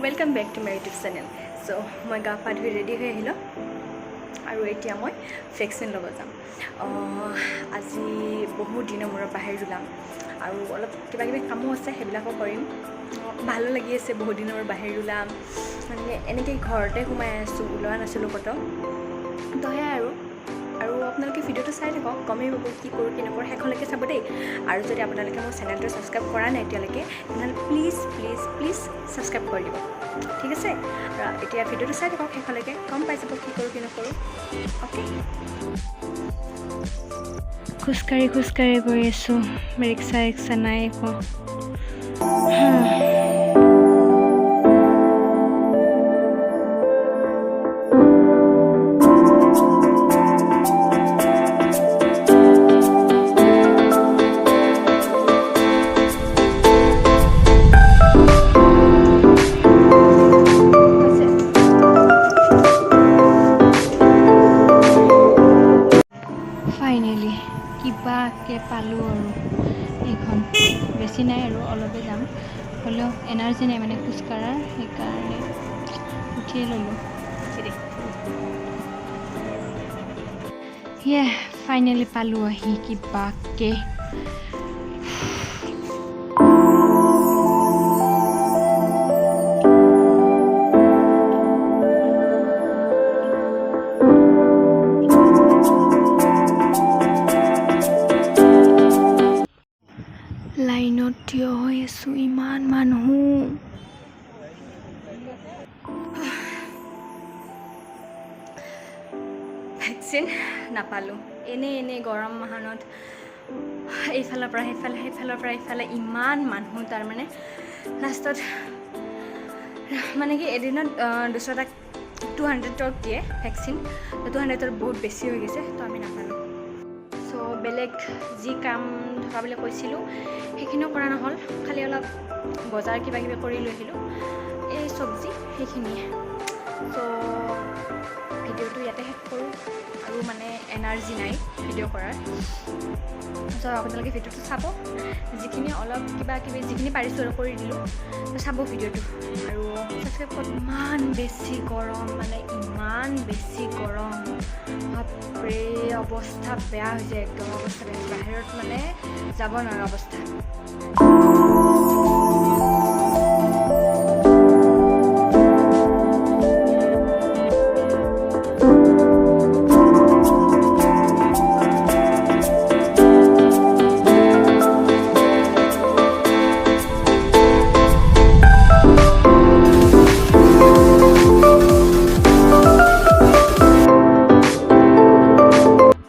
Welcome back to my YouTube channel. So, মই গা পা ধুই ৰেডি হৈ আহিলো আৰু এতিয়া মই ভেকচিন ল'ব যাম। আজি বহুত দিনৰ মূৰত বাহিৰ ওলাম আৰু অলপ কিবা কিবি কামো আছে সেইবিলাকো কৰিম। ভালো লাগি আছে বহুত দিনৰ মূৰত বাহিৰ ওলাম মানে এনেকৈ ঘৰতে সোমাই আছোঁ ওলোৱা নাছিলোঁ ক'তো তো সেয়াই আৰু আপোনালোকে ভিডিঅ'টো চাই থাকক গমেই পাব কি কৰোঁ কি নকৰোঁ শেষলৈকে চাব দেই আৰু যদি আপোনালোকে মোৰ চেনেলটো ছাবস্ক্ৰাইব কৰা নাই এতিয়ালৈকে তেনেহ'লে প্লিজ ছাবস্ক্ৰাইব কৰি দিব ঠিক আছে এতিয়া ভিডিঅ'টো চাই থাকক শেষলৈকে গম পাই যাব কি কৰোঁ কি নকৰোঁ অ'কে খোজকাঢ়ি গৈ আছোঁ ৰিক্সা নাই একো ফাইনেলি কিবাকে পালোঁ আৰু এইখন বেছি নাই আৰু অলপে যাম হ'লেও এনাৰ্জি নাই মানে খোজকাঢ়াৰ সেইকাৰণে উঠিয়ে ল'লোঁ ফাইনেলি পালোঁ আহি কিবাকে লাইনত থিয় হৈ আছোঁ ইমান মানুহ ভেকচিন নাপালোঁ এনেই গৰম মাহত এইফালৰ পৰা সেইফালে ইমান মানুহ তাৰমানে লাষ্টত মানে কি এদিনত 200 দিয়ে ভেকচিন 200 বহুত বেছি হৈ গৈছে তো আমি নাপালোঁ চ' বেলেগ যি কাম থকা বুলি কৈছিলোঁ সেইখিনিও কৰা নহ'ল খালি অলপ বজাৰ কিবা কিবি কৰি লৈ আহিলোঁ এই চব্জি সেইখিনিয়ে চ' ভিডিঅ'টো ইয়াতে শেষ কৰোঁ আৰু মানে এনাৰ্জি নাই ভিডিঅ' কৰাৰ চ' আপোনালোকে ভিডিঅ'টো চাব যিখিনি অলপ কিবা কিবি যিখিনি পাৰিছোঁ আৰু কৰি দিলোঁ চাব ভিডিঅ'টো আৰু ছাবস্ক্ৰাইব কৰক ইমান বেছি গৰম মানে ইমান বেছি গৰম বাপৰে অৱস্থা বেয়া হৈ যায় একদম অৱস্থা বেয়া বাহিৰত মানে যাব নোৱাৰা অৱস্থা